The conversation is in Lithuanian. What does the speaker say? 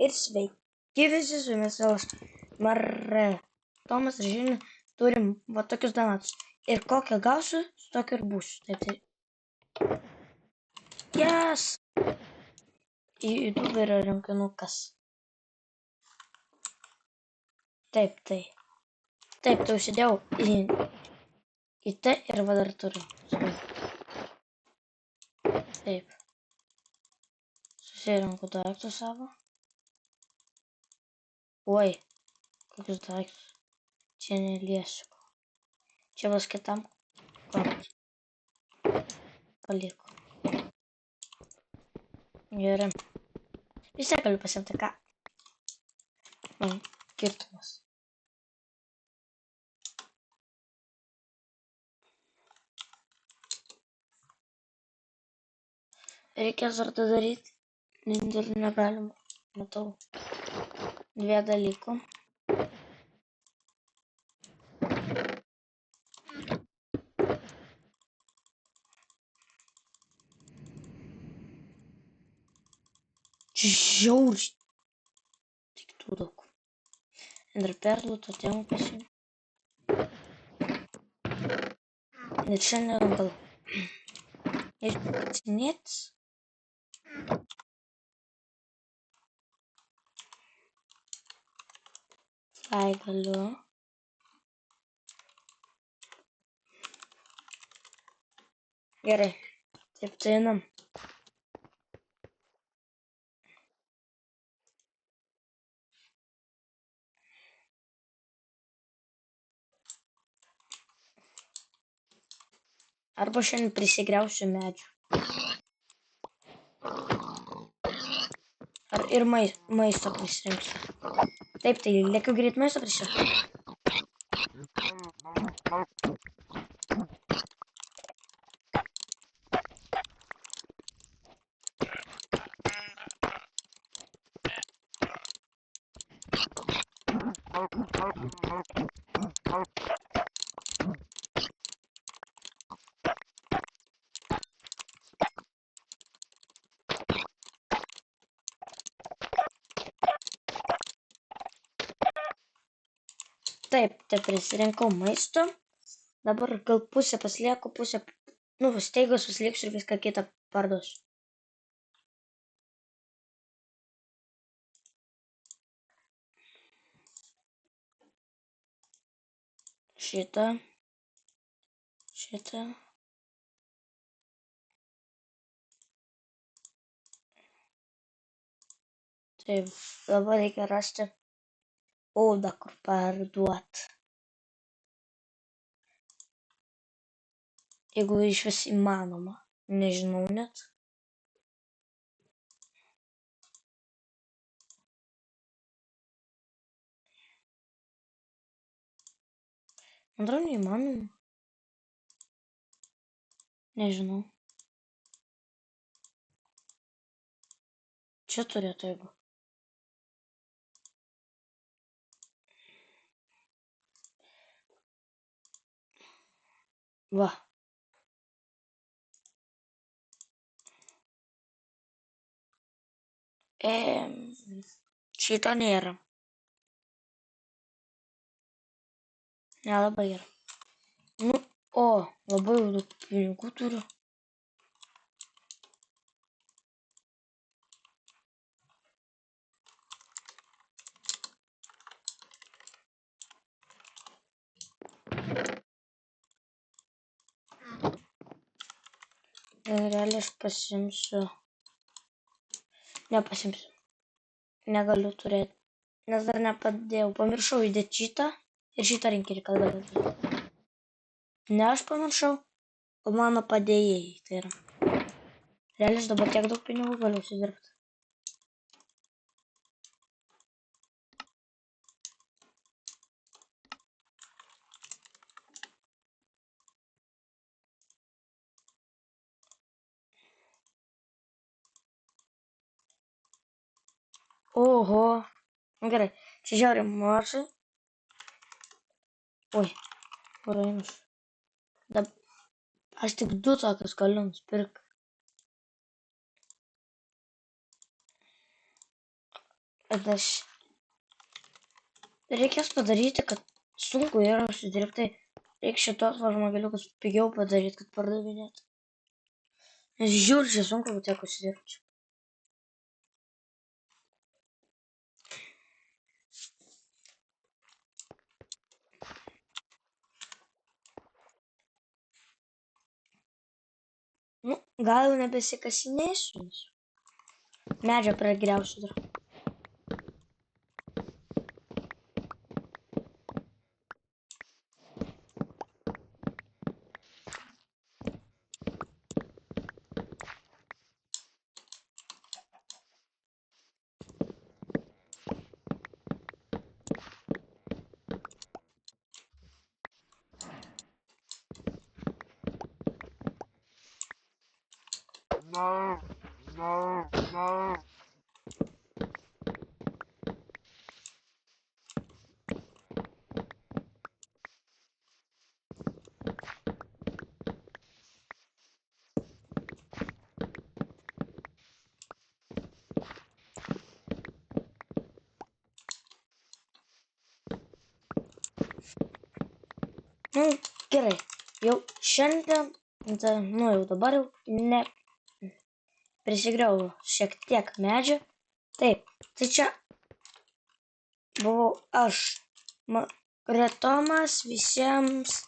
Ir sveiki visi, su jumis vėl Marė. Tomas ir Žilė turim va tokius donatus. Ir kokią gausiu, su tokiu ir būsiu. Taip, tai. Yes! YouTuberio rinkinukas. Taip, tai. Taip, tai užsidėjau į tai ir va dar turiu. Taip. Susirinku daiktus savo. Oi, kokius daiktus. Čia neliesiu. Čia bus kitam. Paliko. Gerai. Vis tiek galiu pasiimti ką. Skirtumas. Reikės dar tai daryti. Ir negalima. Matau. Dvie dalykų. Žiauriai. Tik tų daug. Ir perlų totemų pasiimti. Ir šiandien gal. Ir patinėtis. Ai, galiu. Gerai. Taip, tai einam. Arba šiandien prisigriausiu medžių. Ar ir maisto prisirinksiu. Taip, tai lėkiu greit maisto prisirinksiu. Taip, tai prisirinkau maisto. Dabar gal pusę paslieku, pusę, steigus pasliksiu ir viską kitą parduosiu. Šitą. Taip, dabar reikia rasti odą, kur parduot. Jeigu iš vis įmanoma, nežinau net. Man atrodo, neįmanoma. Nežinau. Čia turėtų jeigu. Va. Šito nėra. Nelabai yra. Labai daug pinigų turiu. Realiai aš pasiimsiu. Nepasimsiu. Negaliu turėti. Nes dar nepadėjau. Pamiršau įdėti šitą. Ir šitą rinkinį, kad galiu. Ne aš pamiršau, o mano padėjėjai. Tai yra. Realiai aš dabar tiek daug pinigų galiu užsidirbti. Oho. Gerai. Čia žiauriai mažai. Oi. Kur einu? Aš tik 2 tokius galiu nusipirkti. Ir reikės padaryti, kad sunku yra užsidirbti. Reikia šitos žmogeliukus pigiau padaryti, kad pardavinėtų. Nes žiūri, čia sunku tiek užsidirbti. Nu, gal jau nebesikasinėsiu. Medžio pragriausiu dar. Nu, gerai. Jau šiandien, nu jau dabar jau ne prisigriausiu šiek tiek medžių. Taip, tai čia buvau aš. Retomas visiems.